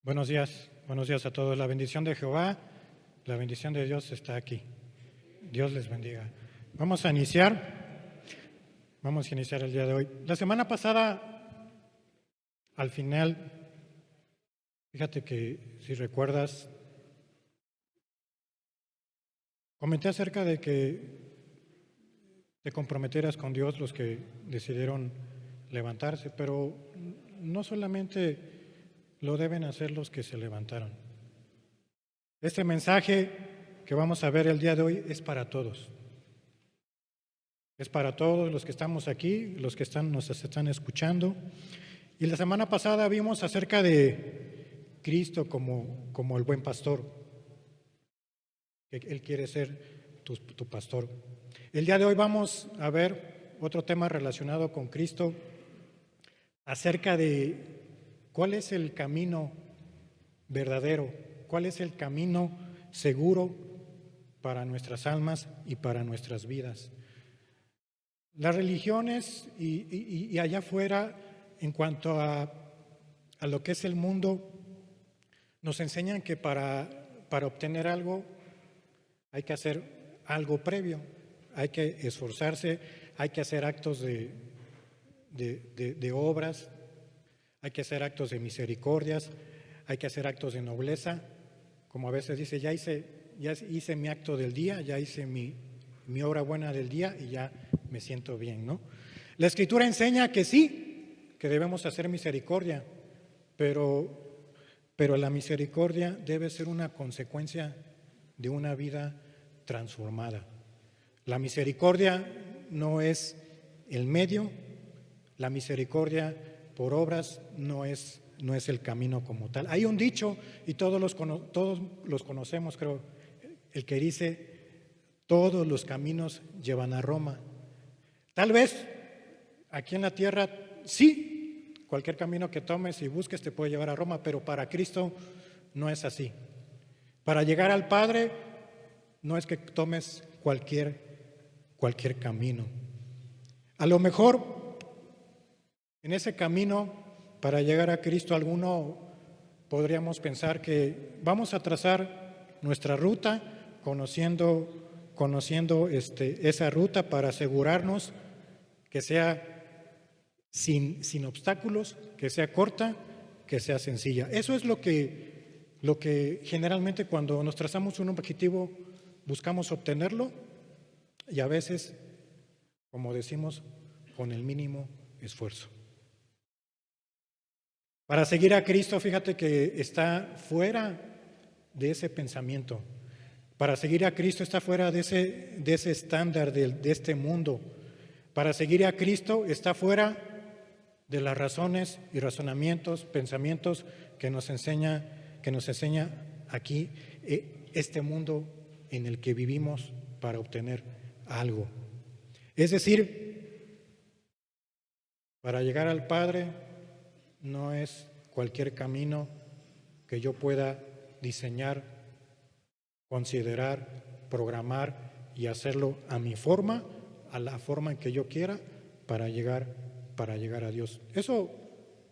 Buenos días a todos. La bendición de Jehová, la bendición de Dios está aquí. Dios les bendiga. Vamos a iniciar el día de hoy. La semana pasada, al final, fíjate que si recuerdas, comenté acerca de que te comprometieras con Dios los que decidieron levantarse, pero no solamente lo deben hacer los que se levantaron. Este mensaje que vamos a ver el día de hoy es para todos. Es para todos los que estamos aquí, los que nos están escuchando. Y la semana pasada vimos acerca de Cristo como el buen pastor. Que Él quiere ser tu pastor. El día de hoy vamos a ver otro tema relacionado con Cristo acerca de cuál es el camino verdadero, cuál es el camino seguro para nuestras almas y para nuestras vidas. Las religiones y allá afuera, en cuanto a lo que es el mundo, nos enseñan que para obtener algo hay que hacer algo previo, hay que esforzarse, hay que hacer actos de obras, hay que hacer actos de misericordias, hay que hacer actos de nobleza. Como a veces dice, ya hice mi acto del día, ya hice mi obra buena del día y ya me siento bien, ¿no? La Escritura enseña que sí, que debemos hacer misericordia, pero la misericordia debe ser una consecuencia de una vida transformada. La misericordia no es el medio, la misericordia por obras no es el camino como tal. Hay un dicho, y todos los conocemos, creo, el que dice, todos los caminos llevan a Roma. Tal vez aquí en la tierra, sí, cualquier camino que tomes y busques te puede llevar a Roma, pero para Cristo no es así. Para llegar al Padre no es que tomes cualquier camino. A lo mejor en ese camino para llegar a Cristo alguno podríamos pensar que vamos a trazar nuestra ruta conociendo esa ruta para asegurarnos que sea sin obstáculos, que sea corta, que sea sencilla. Eso es lo que generalmente cuando nos trazamos un objetivo buscamos obtenerlo y a veces, como decimos, con el mínimo esfuerzo. Para seguir a Cristo, fíjate que está fuera de ese pensamiento. Para seguir a Cristo está fuera de ese estándar de este mundo. Para seguir a Cristo está fuera de las razones y razonamientos, pensamientos que nos enseña aquí este mundo en el que vivimos para obtener algo. Es decir, para llegar al Padre no es cualquier camino que yo pueda diseñar, considerar, programar y hacerlo a mi forma, a la forma en que yo quiera para llegar a Dios. Eso,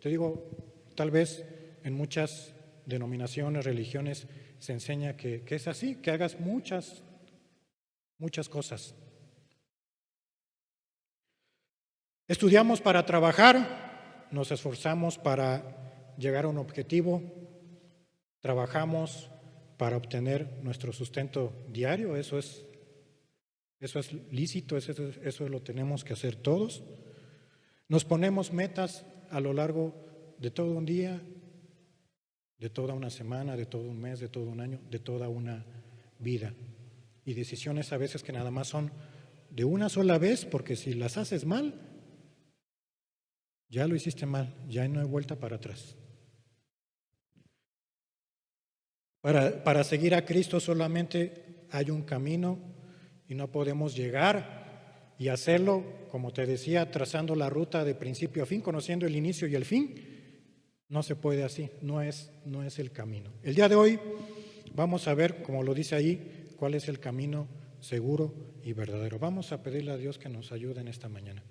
te digo, tal vez en muchas denominaciones, religiones, se enseña que es así, que hagas muchas cosas. Estudiamos para trabajar, nos esforzamos para llegar a un objetivo, trabajamos para obtener nuestro sustento diario, eso es lícito, eso lo tenemos que hacer todos. Nos ponemos metas a lo largo de todo un día, de toda una semana, de todo un mes, de todo un año, de toda una vida. Y decisiones a veces que nada más son de una sola vez, porque si las haces mal, ya lo hiciste mal, ya no hay vuelta para atrás. Para seguir a Cristo solamente hay un camino y no podemos llegar y hacerlo, como te decía, trazando la ruta de principio a fin, conociendo el inicio y el fin. No se puede así, no es el camino. El día de hoy vamos a ver, como lo dice ahí, cuál es el camino seguro y verdadero. Vamos a pedirle a Dios que nos ayude en esta mañana.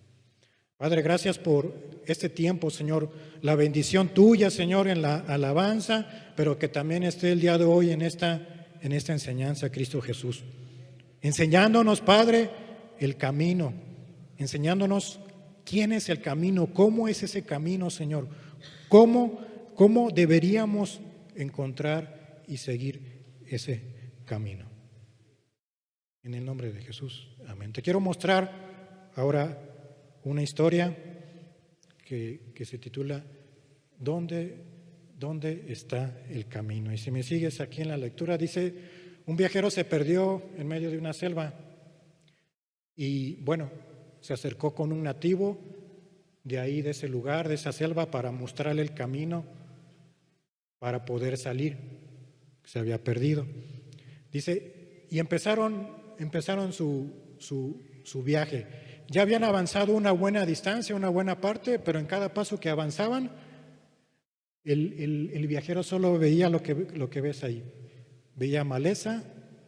Padre, gracias por este tiempo, Señor, la bendición tuya, Señor, en la alabanza, pero que también esté el día de hoy en esta enseñanza, Cristo Jesús. Enseñándonos, Padre, el camino, enseñándonos quién es el camino, cómo es ese camino, Señor, cómo deberíamos encontrar y seguir ese camino. En el nombre de Jesús, amén. Te quiero mostrar ahora una historia que se titula ¿Dónde está el camino? Y si me sigues aquí en la lectura, dice: un viajero se perdió en medio de una selva y bueno, se acercó con un nativo de ahí, de ese lugar, de esa selva, para mostrarle el camino para poder salir. Se había perdido. Dice, y empezaron su viaje. Ya habían avanzado una buena distancia, una buena parte, pero en cada paso que avanzaban, el viajero solo veía lo que ves ahí. Veía maleza,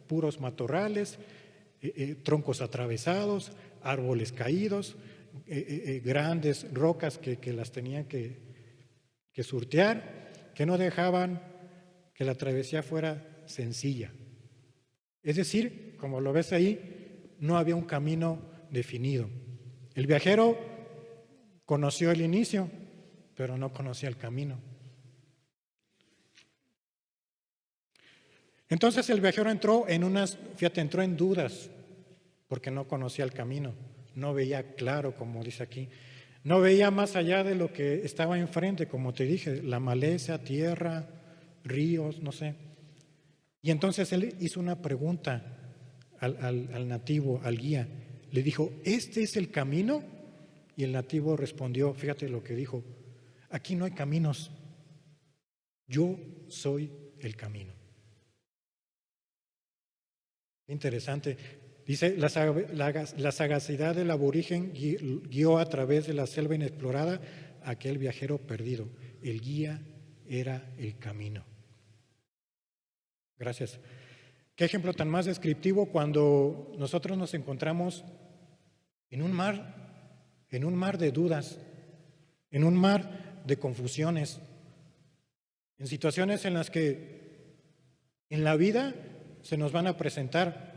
puros matorrales, troncos atravesados, árboles caídos, grandes rocas que las tenían que surtear, que no dejaban que la travesía fuera sencilla. Es decir, como lo ves ahí, no había un camino definido. El viajero conoció el inicio, pero no conocía el camino. Entonces el viajero entró en dudas, porque no conocía el camino, no veía claro, como dice aquí, no veía más allá de lo que estaba enfrente, como te dije, la maleza, tierra, ríos, no sé. Y entonces él hizo una pregunta al nativo, al guía. Le dijo, ¿este es el camino? Y el nativo respondió, fíjate lo que dijo, aquí no hay caminos, yo soy el camino. Interesante. Dice, la sagacidad del aborigen guió a través de la selva inexplorada a aquel viajero perdido. El guía era el camino. Gracias. Qué ejemplo tan más descriptivo cuando nosotros nos encontramos en un mar de dudas, en un mar de confusiones, en situaciones en las que en la vida se nos van a presentar,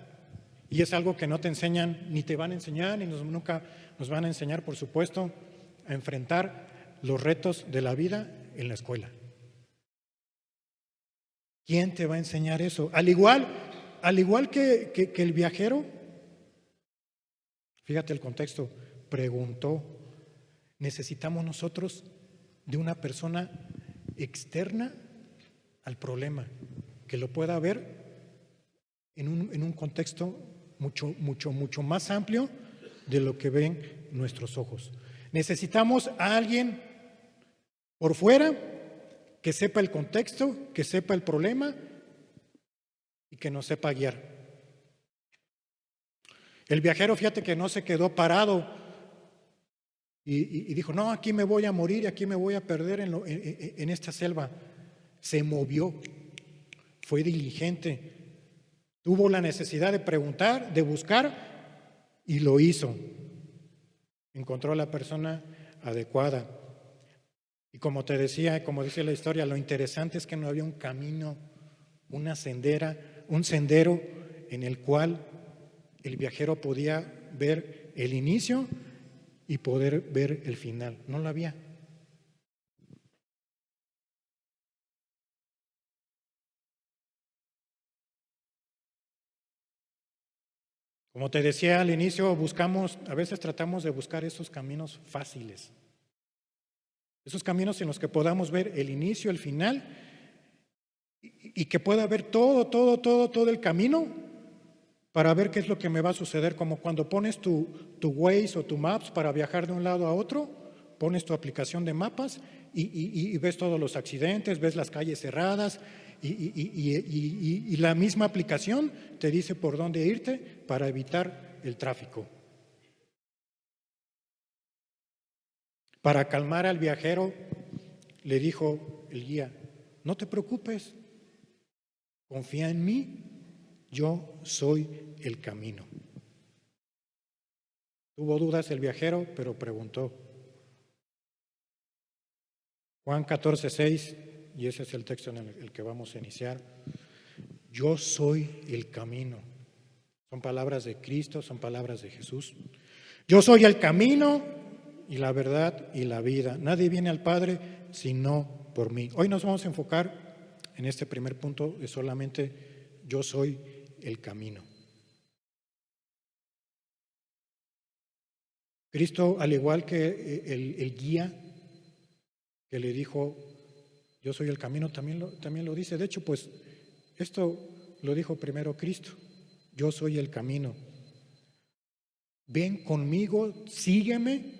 y es algo que no te enseñan, ni te van a enseñar, ni nunca nos van a enseñar, por supuesto, a enfrentar los retos de la vida en la escuela. ¿Quién te va a enseñar eso? Al igual que el viajero, fíjate el contexto, preguntó, necesitamos nosotros de una persona externa al problema, que lo pueda ver en un contexto mucho más amplio de lo que ven nuestros ojos. Necesitamos a alguien por fuera que sepa el contexto, que sepa el problema y que nos sepa guiar. El viajero, fíjate que no se quedó parado y dijo, no, aquí me voy a morir, aquí me voy a perder en esta selva. Se movió, fue diligente, tuvo la necesidad de preguntar, de buscar y lo hizo. Encontró a la persona adecuada. Y como te decía, como dice la historia, lo interesante es que no había un camino, una sendera, un sendero en el cual el viajero podía ver el inicio y poder ver el final. No lo había. Como te decía al inicio, a veces tratamos de buscar esos caminos fáciles. Esos caminos en los que podamos ver el inicio, el final y que pueda ver todo el camino para ver qué es lo que me va a suceder, como cuando pones tu Waze o tu Maps para viajar de un lado a otro, pones tu aplicación de mapas y ves todos los accidentes, ves las calles cerradas y la misma aplicación te dice por dónde irte para evitar el tráfico. Para calmar al viajero, le dijo el guía, no te preocupes, confía en mí, yo soy el camino. Tuvo dudas el viajero, pero preguntó. Juan 14:6, y ese es el texto en el que vamos a iniciar. Yo soy el camino. Son palabras de Cristo, son palabras de Jesús. Yo soy el camino y la verdad y la vida. Nadie viene al Padre sino por mí. Hoy nos vamos a enfocar en este primer punto de solamente yo soy el camino. Cristo, al igual que el guía que le dijo, yo soy el camino, también lo dice. De hecho, pues esto lo dijo primero Cristo, yo soy el camino. Ven conmigo, sígueme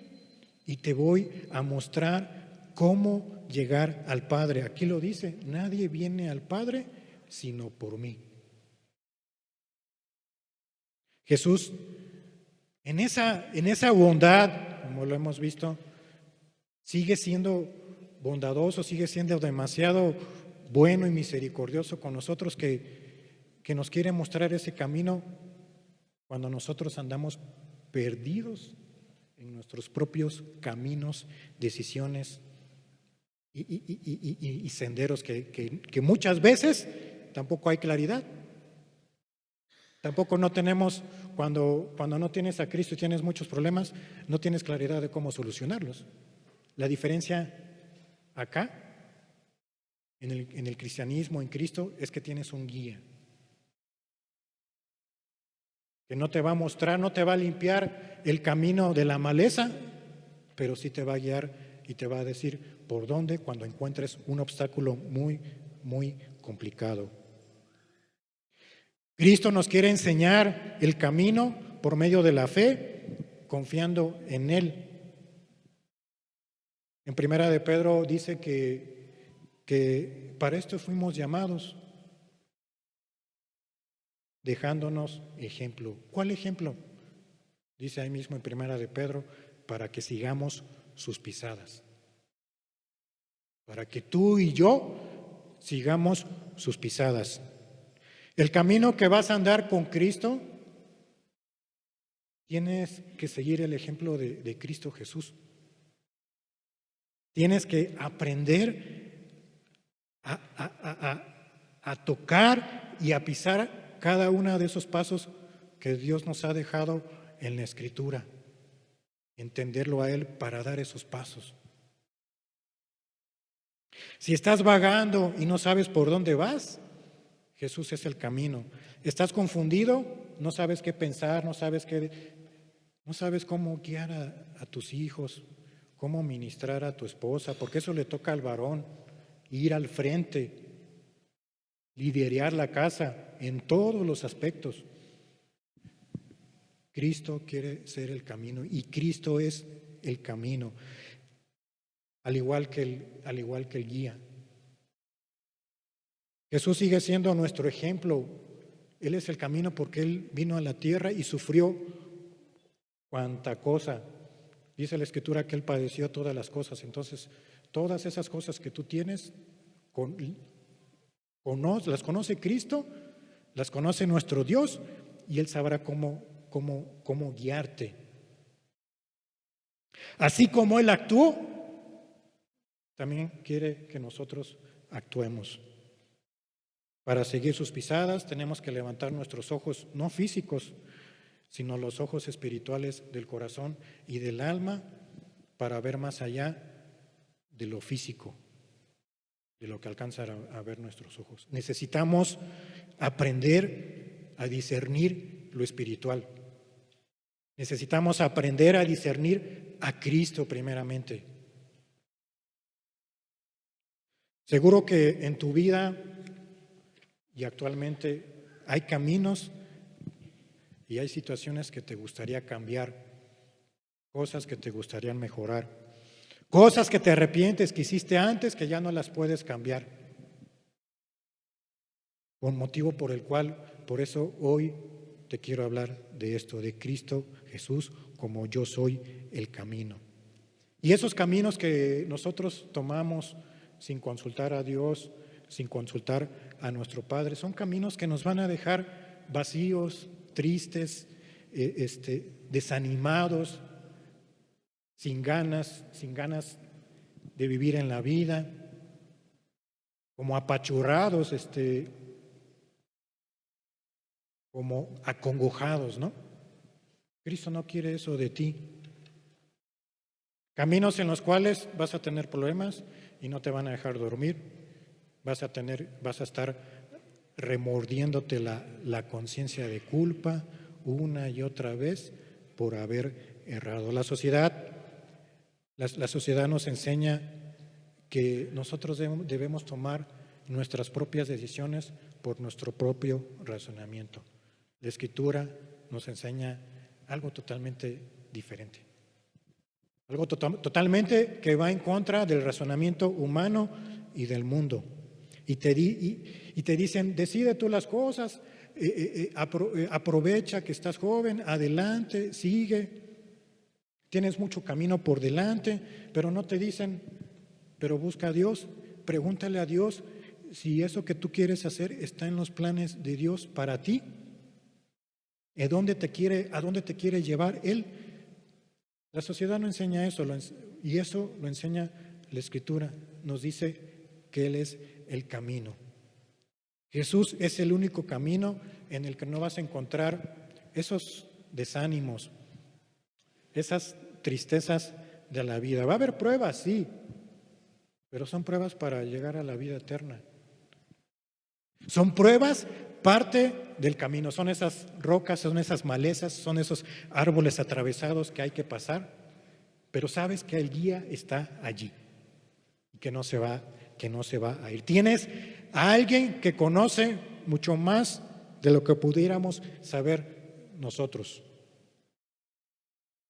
y te voy a mostrar cómo llegar al Padre. Aquí lo dice, nadie viene al Padre sino por mí. Jesús, en esa bondad, como lo hemos visto, sigue siendo bondadoso, sigue siendo demasiado bueno y misericordioso con nosotros que nos quiere mostrar ese camino cuando nosotros andamos perdidos en nuestros propios caminos, decisiones y senderos que muchas veces tampoco hay claridad. Tampoco no tenemos, cuando no tienes a Cristo y tienes muchos problemas, no tienes claridad de cómo solucionarlos. La diferencia acá, en el cristianismo, en Cristo, es que tienes un guía que no te va a mostrar, no te va a limpiar el camino de la maleza, pero sí te va a guiar y te va a decir por dónde cuando encuentres un obstáculo muy, muy complicado. Cristo nos quiere enseñar el camino por medio de la fe, confiando en Él. En Primera de Pedro dice que para esto fuimos llamados, dejándonos ejemplo. ¿Cuál ejemplo? Dice ahí mismo en Primera de Pedro, para que sigamos sus pisadas. Para que tú y yo sigamos sus pisadas. El camino que vas a andar con Cristo, tienes que seguir el ejemplo de Cristo Jesús. Tienes que aprender a tocar y a pisar cada uno de esos pasos que Dios nos ha dejado en la Escritura. Entenderlo a Él para dar esos pasos. Si estás vagando y no sabes por dónde vas, Jesús es el camino. ¿Estás confundido? No sabes qué pensar, no sabes cómo guiar a tus hijos, cómo ministrar a tu esposa, porque eso le toca al varón, ir al frente, liderar la casa en todos los aspectos. Cristo quiere ser el camino y Cristo es el camino, al igual que el guía. Jesús sigue siendo nuestro ejemplo. Él es el camino porque Él vino a la tierra y sufrió cuanta cosa. Dice la Escritura que Él padeció todas las cosas. Entonces, todas esas cosas que tú tienes, las conoce Cristo, las conoce nuestro Dios y Él sabrá cómo guiarte. Así como Él actuó, también quiere que nosotros actuemos. Para seguir sus pisadas tenemos que levantar nuestros ojos, no físicos, sino los ojos espirituales del corazón y del alma para ver más allá de lo físico, de lo que alcanzan a ver nuestros ojos. Necesitamos aprender a discernir lo espiritual. Necesitamos aprender a discernir a Cristo primeramente. Seguro que en tu vida y actualmente hay caminos y hay situaciones que te gustaría cambiar, cosas que te gustarían mejorar, cosas que te arrepientes que hiciste antes que ya no las puedes cambiar. Un motivo por el cual, por eso hoy te quiero hablar de esto, de Cristo Jesús como yo soy el camino. Y esos caminos que nosotros tomamos sin consultar a Dios, sin consultar a nuestro Padre, son caminos que nos van a dejar vacíos, tristes, desanimados, sin ganas de vivir en la vida, como apachurrados, como acongojados, ¿no? Cristo no quiere eso de ti. Caminos en los cuales vas a tener problemas y no te van a dejar dormir, vas a estar remordiéndote la conciencia de culpa una y otra vez por haber errado. La sociedad nos enseña que nosotros debemos tomar nuestras propias decisiones por nuestro propio razonamiento. La Escritura nos enseña algo totalmente diferente. Algo totalmente que va en contra del razonamiento humano y del mundo. Y te dicen, decide tú las cosas, aprovecha que estás joven, adelante, sigue. Tienes mucho camino por delante, pero no te dicen, pero busca a Dios, pregúntale a Dios si eso que tú quieres hacer está en los planes de Dios para ti. ¿A dónde te quiere llevar Él? La sociedad no enseña eso, y eso lo enseña la Escritura. Nos dice que Él es el camino. Jesús es el único camino en el que no vas a encontrar esos desánimos, esas tristezas de la vida. Va a haber pruebas, sí, pero son pruebas para llegar a la vida eterna. Son pruebas, parte del camino. Son esas rocas, son esas malezas, son esos árboles atravesados que hay que pasar, pero sabes que el guía está allí y que no se va a ir. Tienes a alguien que conoce mucho más de lo que pudiéramos saber nosotros.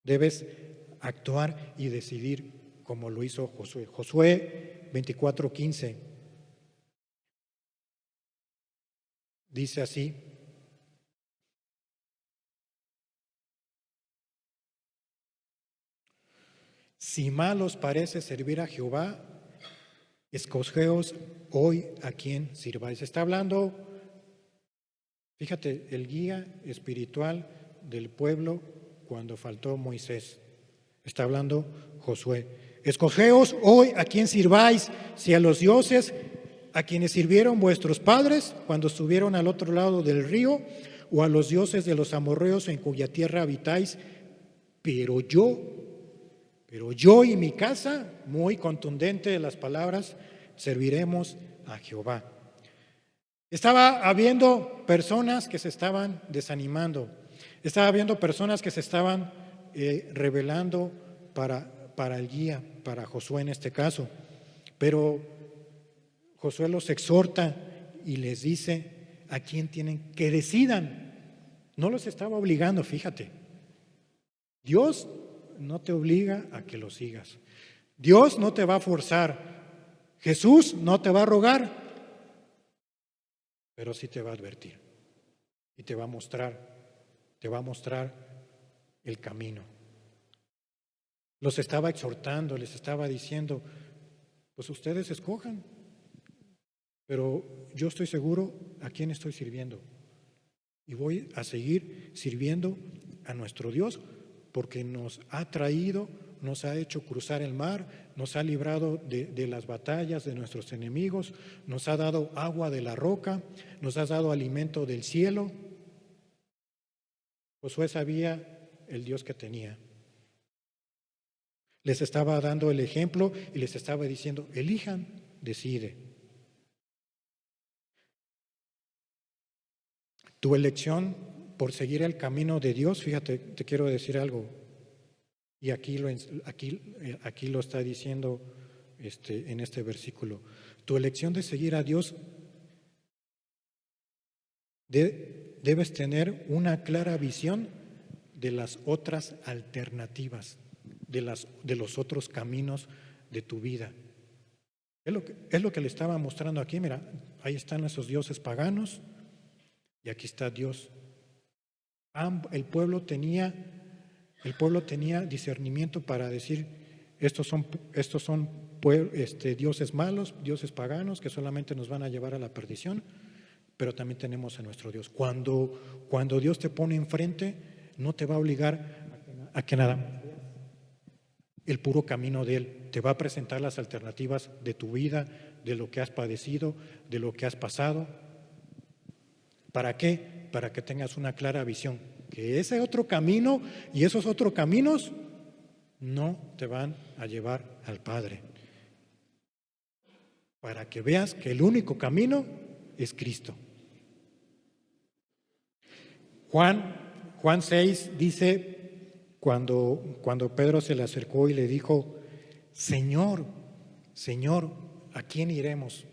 Debes actuar y decidir como lo hizo Josué. Josué 24:15 dice así: si mal os parece servir a Jehová, escogeos hoy a quién sirváis. Está hablando, fíjate, el guía espiritual del pueblo cuando faltó Moisés. Está hablando Josué. Escogeos hoy a quién sirváis, si a los dioses a quienes sirvieron vuestros padres cuando estuvieron al otro lado del río, o a los dioses de los amorreos en cuya tierra habitáis, pero yo y mi casa, muy contundente de las palabras, serviremos a Jehová. Estaba habiendo personas que se estaban desanimando, estaba habiendo personas que se estaban rebelando para el guía, para Josué en este caso, pero Josué los exhorta y les dice a quién tienen que decidan. No los estaba obligando, fíjate. Dios no te obliga a que lo sigas. Dios no te va a forzar. Jesús no te va a rogar, pero sí te va a advertir y te va a mostrar el camino. Los estaba exhortando, les estaba diciendo, pues ustedes escojan, pero yo estoy seguro a quién estoy sirviendo y voy a seguir sirviendo a nuestro Dios, porque nos ha traído, nos ha hecho cruzar el mar, nos ha librado de las batallas de nuestros enemigos, nos ha dado agua de la roca, nos ha dado alimento del cielo. Josué sabía el Dios que tenía. Les estaba dando el ejemplo y les estaba diciendo, elijan, decide. Tu elección por seguir el camino de Dios, fíjate, te quiero decir algo, y aquí lo está diciendo en este versículo. Tu elección de seguir a Dios debes tener una clara visión de las otras alternativas, de los otros caminos de tu vida. Es lo que le estaba mostrando aquí. Mira, ahí están esos dioses paganos y aquí está Dios. El pueblo tenía discernimiento para decir, estos son dioses malos, dioses paganos que solamente nos van a llevar a la perdición, pero también tenemos a nuestro Dios. Cuando Dios te pone enfrente, no te va a obligar a que nada más el puro camino de Él. Te va a presentar las alternativas de tu vida, de lo que has padecido, de lo que has pasado. ¿Para qué? Para que tengas una clara visión, que ese otro camino y esos otros caminos no te van a llevar al Padre. Para que veas que el único camino es Cristo. Juan 6 dice, cuando Pedro se le acercó y le dijo, Señor, Señor, ¿a quién iremos?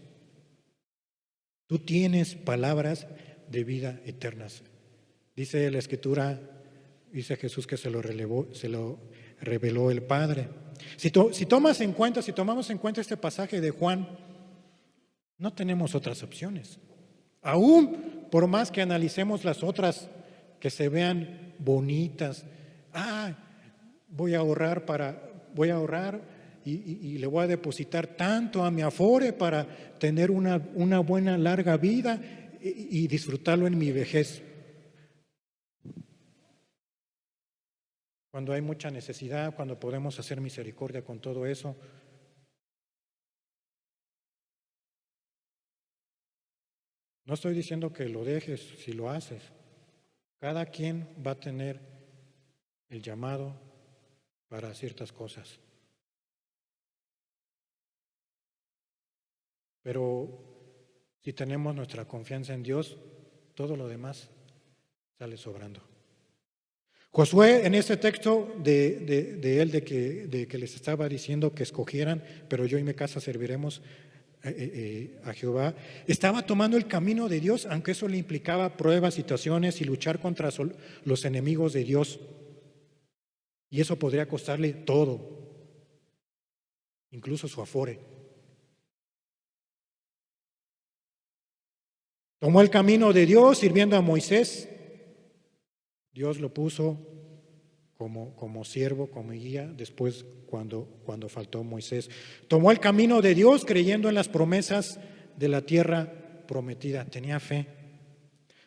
Tú tienes palabras de vida eternas. Dice la Escritura, dice Jesús que se lo reveló el Padre. Si tomamos en cuenta este pasaje de Juan, no tenemos otras opciones. Aún por más que analicemos las otras que se vean bonitas, voy a ahorrar y le voy a depositar tanto a mi Afore para tener una buena larga vida y disfrutarlo en mi vejez. Cuando hay mucha necesidad, cuando podemos hacer misericordia con todo eso. No estoy diciendo que lo dejes si lo haces. Cada quien va a tener el llamado para ciertas cosas. Pero si tenemos nuestra confianza en Dios, todo lo demás sale sobrando. Josué, en este texto de él, de que les estaba diciendo que escogieran, pero yo y mi casa serviremos a Jehová, estaba tomando el camino de Dios, aunque eso le implicaba pruebas, situaciones y luchar contra los enemigos de Dios. Y eso podría costarle todo, incluso su Afore. Tomó el camino de Dios sirviendo a Moisés. Dios lo puso como siervo, como guía, después cuando faltó Moisés. Tomó el camino de Dios creyendo en las promesas de la tierra prometida. Tenía fe.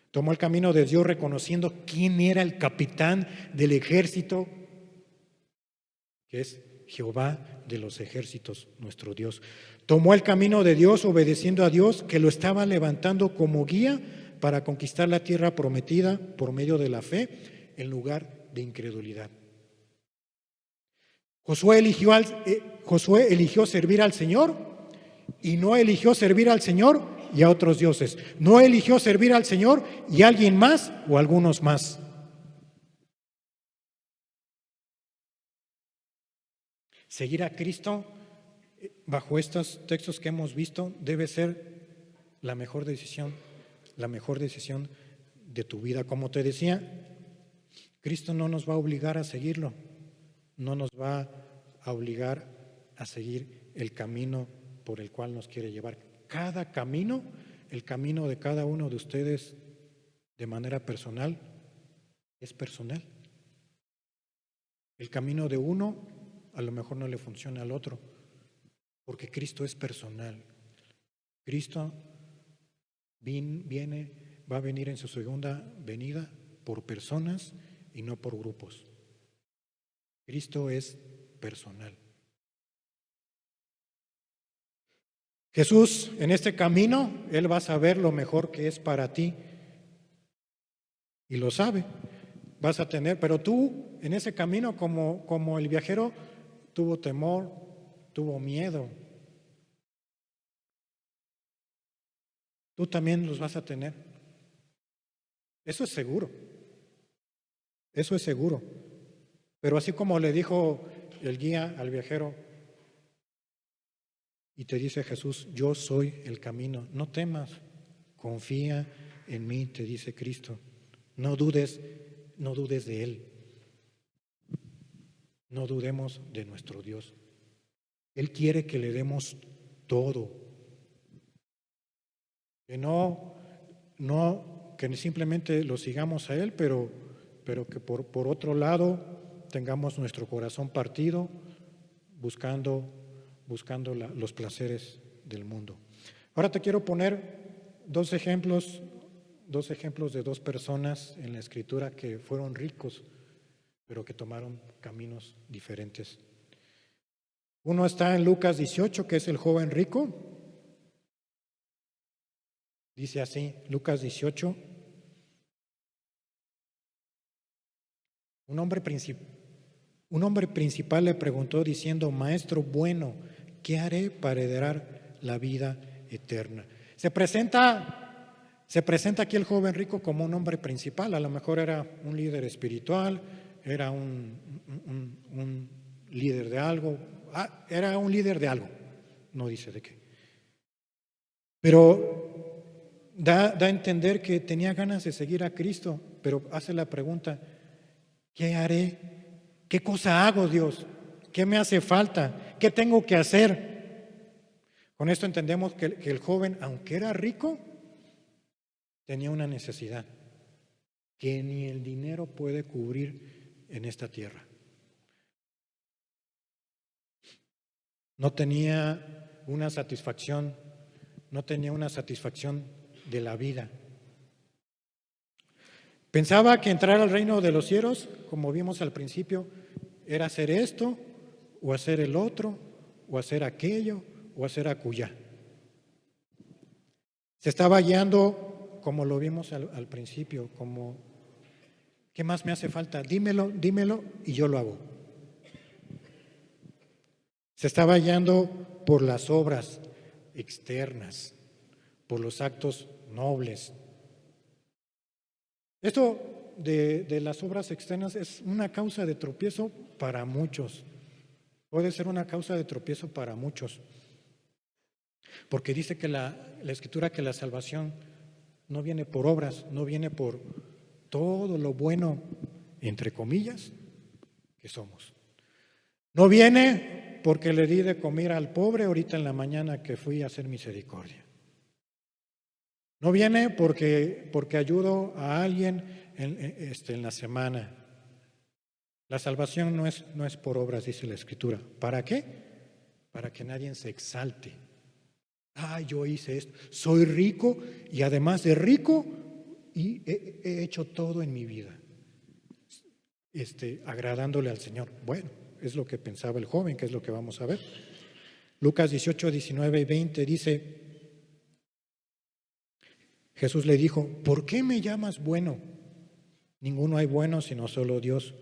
Tomó el camino de Dios reconociendo quién era el capitán del ejército, que es Jehová de los ejércitos, nuestro Dios. Tomó el camino de Dios obedeciendo a Dios, que lo estaba levantando como guía para conquistar la tierra prometida por medio de la fe en lugar de incredulidad. Josué eligió servir al Señor y no eligió servir al Señor y a otros dioses. No eligió servir al Señor y a alguien más o a algunos más. Seguir a Cristo bajo estos textos que hemos visto debe ser la mejor decisión de tu vida. Como te decía, Cristo no nos va a obligar a seguirlo, no nos va a obligar a seguir el camino por el cual nos quiere llevar. Cada camino, el camino de cada uno de ustedes de manera personal, es personal. El camino de uno a lo mejor no le funciona al otro, porque Cristo es personal. Cristo va a venir en su segunda venida por personas y no por grupos. Cristo es personal. Jesús, en este camino, Él va a saber lo mejor que es para ti y lo sabe. Vas a tener, pero tú en ese camino como el viajero tuvo temor, tuvo miedo. Tú también los vas a tener. Eso es seguro. Eso es seguro. Pero así como le dijo el guía al viajero, y te dice Jesús, yo soy el camino, no temas, confía en mí, te dice Cristo. No dudes de Él. No dudemos de nuestro Dios. Él quiere que le demos todo. Que simplemente lo sigamos a Él, pero que por otro lado tengamos nuestro corazón partido buscando los placeres del mundo. Ahora te quiero poner dos ejemplos de dos personas en la Escritura que fueron ricos, pero que tomaron caminos diferentes. Uno está en Lucas 18, que es el joven rico. Dice así, Lucas 18. Un hombre principal le preguntó diciendo: Maestro bueno, ¿qué haré para heredar la vida eterna? Se presenta aquí el joven rico como un hombre principal. A lo mejor era un líder espiritual, era un líder de algo, era un líder de algo, no dice de qué. Pero da a entender que tenía ganas de seguir a Cristo, pero hace la pregunta: ¿qué haré? ¿Qué cosa hago, Dios? ¿Qué me hace falta? ¿Qué tengo que hacer? Con esto entendemos que el joven, aunque era rico, tenía una necesidad que ni el dinero puede cubrir en esta tierra. No tenía una satisfacción, de la vida. Pensaba que entrar al reino de los cielos, como vimos al principio, era hacer esto, o hacer el otro, o hacer aquello, o hacer acullá. Se estaba guiando, como lo vimos al principio, como, ¿qué más me hace falta? Dímelo, y yo lo hago. Se estaba guiando por las obras externas, por los actos nobles. Esto de las obras externas es una causa de tropiezo para muchos. Puede ser una causa de tropiezo para muchos. Porque dice que la Escritura que la salvación no viene por obras, no viene por todo lo bueno, entre comillas, que somos. No viene porque le di de comer al pobre ahorita en la mañana que fui a hacer misericordia. No viene porque ayudo a alguien en la semana. La salvación no es por obras, dice la Escritura. ¿Para qué? Para que nadie se exalte. Yo hice esto, soy rico y además de rico y he hecho todo en mi vida, agradándole al Señor. Bueno, es lo que pensaba el joven, que es lo que vamos a ver. Lucas 18, 19 y 20 dice: Jesús le dijo: ¿por qué me llamas bueno? Ninguno hay bueno sino solo Dios.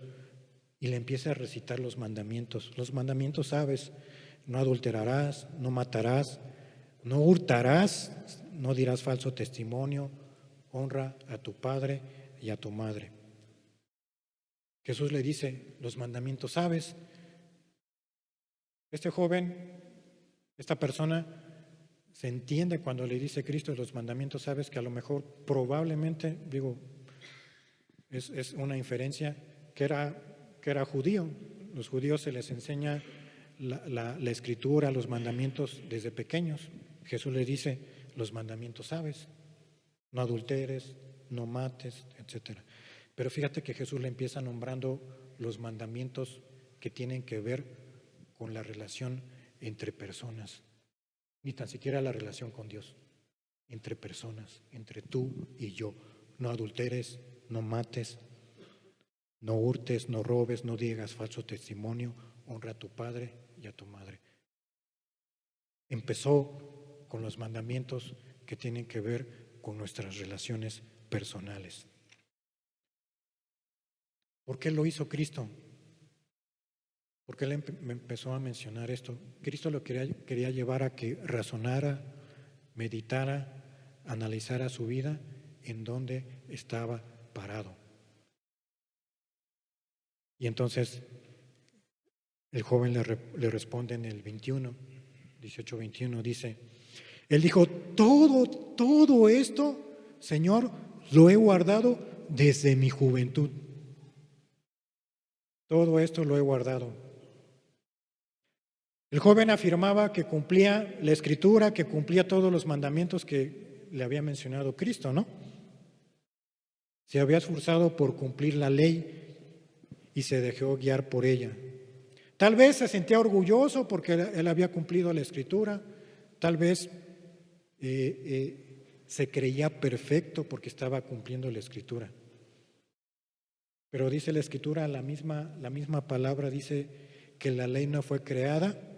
Y le empieza a recitar los mandamientos. Los mandamientos sabes: no adulterarás, no matarás, no hurtarás, no dirás falso testimonio, honra a tu padre y a tu madre. Jesús le dice: los mandamientos sabes. Este joven, esta persona, se entiende cuando le dice Cristo los mandamientos sabes, que a lo mejor probablemente, es una inferencia, que era judío. Los judíos se les enseña la Escritura, los mandamientos desde pequeños. Jesús les dice: los mandamientos sabes, no adulteres, no mates, etc. Pero fíjate que Jesús le empieza nombrando los mandamientos que tienen que ver con la relación entre personas, ni tan siquiera la relación con Dios, entre personas, entre tú y yo. No adulteres, no mates, no hurtes, no robes, no digas falso testimonio, honra a tu padre y a tu madre. Empezó con los mandamientos que tienen que ver con nuestras relaciones personales. ¿Por qué lo hizo Cristo? ¿Por qué me empezó a mencionar esto? Cristo lo quería llevar a que razonara, meditara, analizara su vida, en dónde estaba parado. Y entonces el joven le responde en el 18-21, dice: él dijo: todo esto, Señor, lo he guardado desde mi juventud. Todo esto lo he guardado. El joven afirmaba que cumplía la Escritura, que cumplía todos los mandamientos que le había mencionado Cristo, ¿no? Se había esforzado por cumplir la ley y se dejó guiar por ella. Tal vez se sentía orgulloso porque él había cumplido la Escritura, tal vez se creía perfecto porque estaba cumpliendo la Escritura. Pero dice la Escritura, la misma palabra dice que la ley no fue creada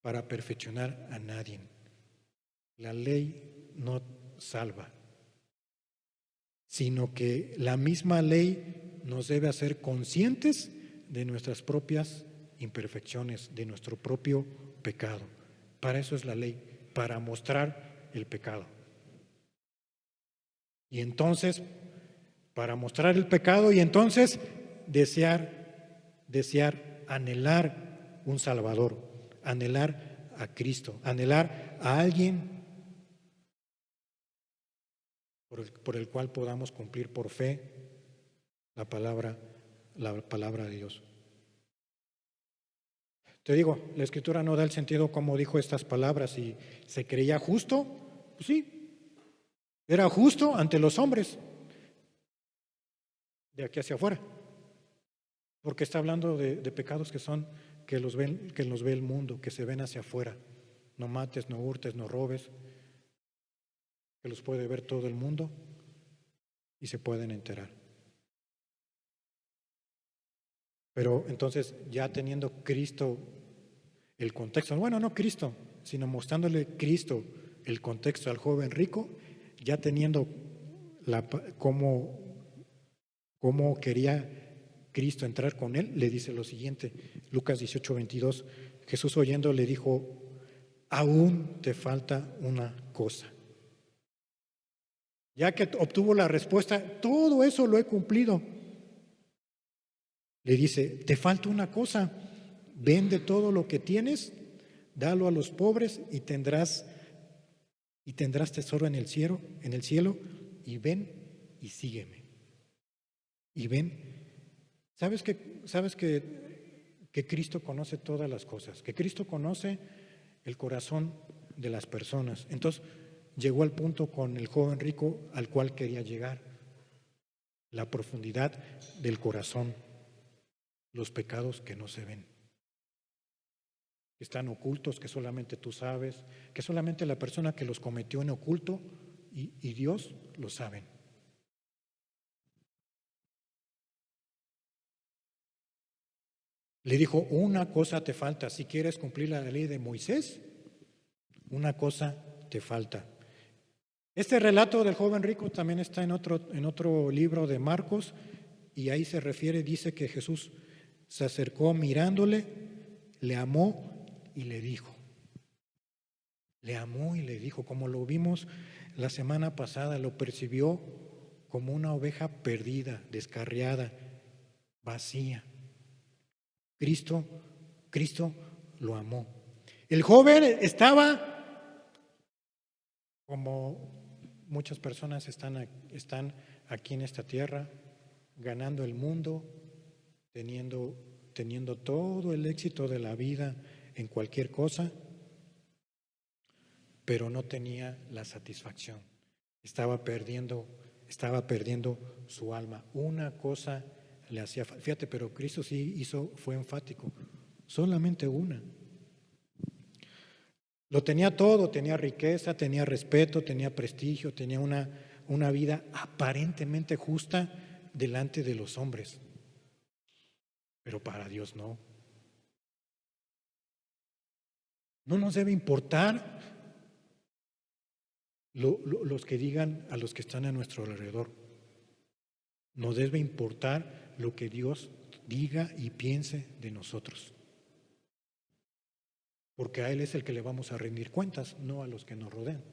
para perfeccionar a nadie. La ley no salva, sino que la misma ley nos debe hacer conscientes de nuestras propias imperfecciones, de nuestro propio pecado. Para eso es la ley, para mostrar el pecado. Y entonces, para mostrar el pecado y entonces desear, anhelar un Salvador, anhelar a Cristo, anhelar a alguien por el cual podamos cumplir por fe la palabra de Dios. Te digo, la Escritura no da el sentido como dijo estas palabras. Y se creía justo, pues sí, era justo ante los hombres, de aquí hacia afuera, porque está hablando de pecados que los ve el mundo, que se ven hacia afuera. No mates, no hurtes, no robes, que los puede ver todo el mundo y se pueden enterar. Pero entonces, ya teniendo Cristo el contexto, bueno, no Cristo, sino mostrándole Cristo el contexto al joven rico, ya teniendo cómo quería Cristo entrar con él, le dice lo siguiente, Lucas 18:22, Jesús oyendo le dijo, aún te falta una cosa. Ya que obtuvo la respuesta, todo eso lo he cumplido. Le dice, te falta una cosa, vende todo lo que tienes, dalo a los pobres y tendrás tesoro en el cielo, y ven y sígueme. Y ven, sabes que Cristo conoce todas las cosas, que Cristo conoce el corazón de las personas. Entonces llegó al punto con el joven rico al cual quería llegar, la profundidad del corazón, los pecados que no se ven, que están ocultos, que solamente tú sabes, que solamente la persona que los cometió en oculto y Dios lo saben. Le dijo, una cosa te falta, si quieres cumplir la ley de Moisés, una cosa te falta. Este relato del joven rico también está en otro libro de Marcos, y ahí se refiere, dice que Jesús se acercó mirándole, le amó y le dijo. Le amó y le dijo, como lo vimos la semana pasada, lo percibió como una oveja perdida, descarriada, vacía. Cristo lo amó. El joven estaba, como muchas personas están aquí en esta tierra, ganando el mundo, teniendo todo el éxito de la vida en cualquier cosa, pero no tenía la satisfacción. Estaba perdiendo su alma. Una cosa le hacía falta. Fíjate, pero Cristo fue enfático. Solamente una. Lo tenía todo, tenía riqueza, tenía respeto, tenía prestigio, tenía una vida aparentemente justa delante de los hombres. Pero para Dios no. No nos debe importar los que digan a los que están a nuestro alrededor. Nos debe importar lo que Dios diga y piense de nosotros. Porque a Él es el que le vamos a rendir cuentas, no a los que nos rodean.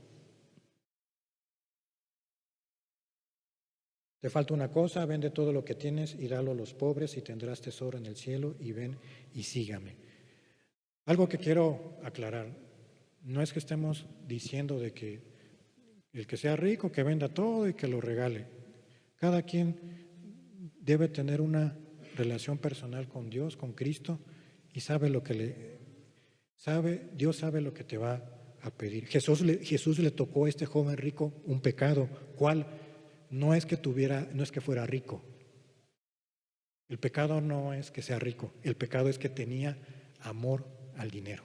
Te falta una cosa, vende todo lo que tienes y dalo a los pobres y tendrás tesoro en el cielo, y ven y sígame. Algo que quiero aclarar, no es que estemos diciendo de que el que sea rico, que venda todo y que lo regale. Cada quien debe tener una relación personal con Dios, con Cristo, y Dios sabe lo que te va a pedir. Jesús le tocó a este joven rico un pecado. ¿Cuál? No es que fuera rico. El pecado no es que sea rico. El pecado es que tenía amor al dinero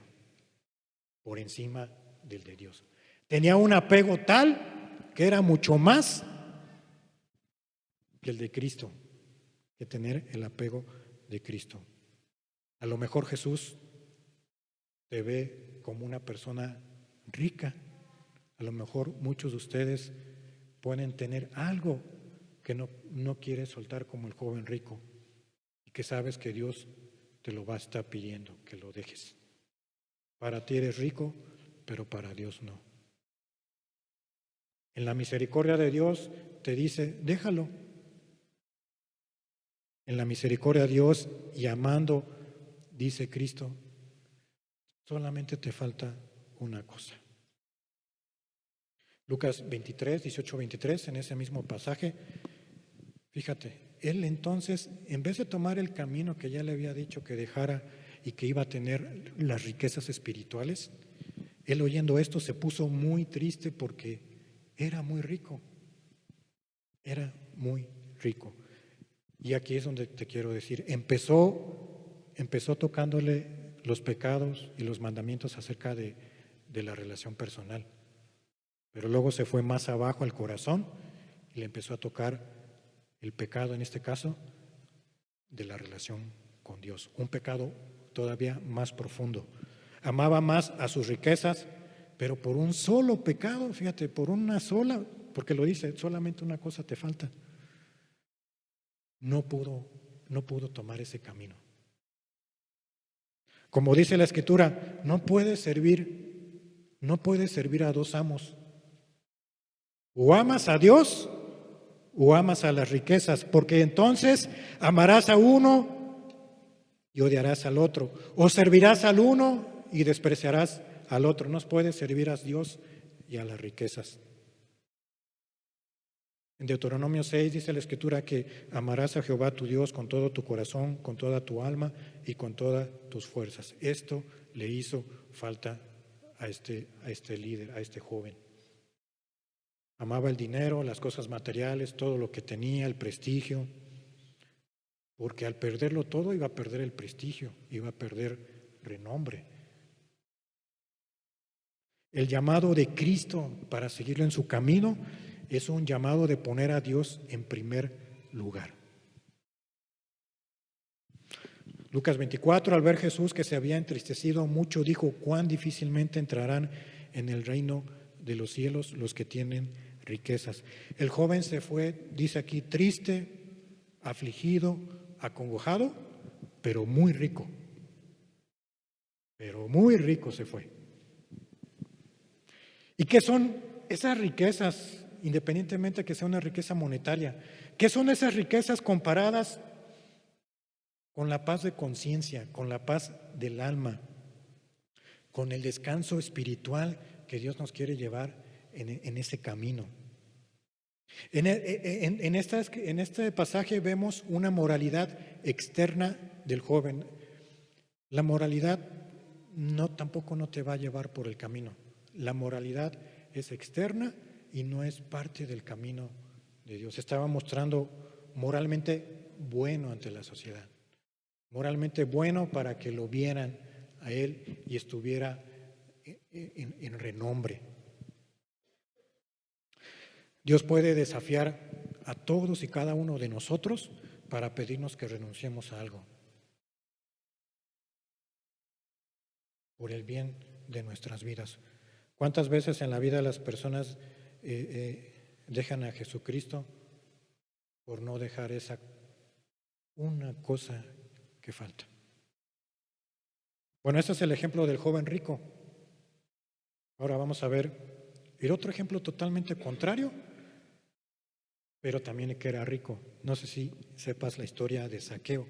por encima del de Dios. Tenía un apego tal que era mucho más que el de Cristo, que tener el apego de Cristo. A lo mejor Jesús te ve como una persona rica. A lo mejor muchos de ustedes pueden tener algo que no quieres soltar como el joven rico y que sabes que Dios te lo va a estar pidiendo, que lo dejes. Para ti eres rico, pero para Dios no. En la misericordia de Dios te dice, déjalo. En la misericordia de Dios y amando, dice Cristo, solamente te falta una cosa. Lucas 23, 18, 23, en ese mismo pasaje, fíjate, él entonces, en vez de tomar el camino que ya le había dicho que dejara y que iba a tener las riquezas espirituales, él oyendo esto se puso muy triste porque era muy rico. Era muy rico. Y aquí es donde te quiero decir, empezó tocándole los pecados y los mandamientos acerca de la relación personal. Pero luego se fue más abajo al corazón y le empezó a tocar el pecado, en este caso, de la relación con Dios. Un pecado todavía más profundo. Amaba más a sus riquezas, pero por un solo pecado, fíjate, por una sola, porque lo dice, solamente una cosa te falta. No pudo tomar ese camino. Como dice la Escritura, no puedes servir a dos amos. O amas a Dios o amas a las riquezas, porque entonces amarás a uno y odiarás al otro, o servirás al uno y despreciarás al otro. No puedes servir a Dios y a las riquezas. En Deuteronomio 6 dice la Escritura que amarás a Jehová tu Dios con todo tu corazón, con toda tu alma y con todas tus fuerzas. Esto le hizo falta a este líder, a este joven. Amaba el dinero, las cosas materiales, todo lo que tenía, el prestigio, porque al perderlo todo iba a perder el prestigio, iba a perder renombre. El llamado de Cristo para seguirlo en su camino es un llamado de poner a Dios en primer lugar. Lucas 24, al ver Jesús que se había entristecido mucho, dijo: cuán difícilmente entrarán en el reino de los cielos los que tienen riquezas. El joven se fue, dice aquí, triste, afligido, acongojado, pero muy rico. Pero muy rico se fue. ¿Y qué son esas riquezas, independientemente de que sea una riqueza monetaria? ¿Qué son esas riquezas comparadas con la paz de conciencia, con la paz del alma, con el descanso espiritual que Dios nos quiere llevar en ese camino? En este pasaje vemos una moralidad externa del joven. La moralidad tampoco no te va a llevar por el camino. La moralidad es externa y no es parte del camino de Dios. Estaba mostrando moralmente bueno ante la sociedad, moralmente bueno para que lo vieran a él y estuviera en renombre. Dios puede desafiar a todos y cada uno de nosotros para pedirnos que renunciemos a algo por el bien de nuestras vidas. ¿Cuántas veces en la vida las personas dejan a Jesucristo por no dejar esa una cosa que falta? Bueno, ese es el ejemplo del joven rico. Ahora vamos a ver el otro ejemplo totalmente contrario, pero también que era rico. No sé si sepas la historia de Zaqueo.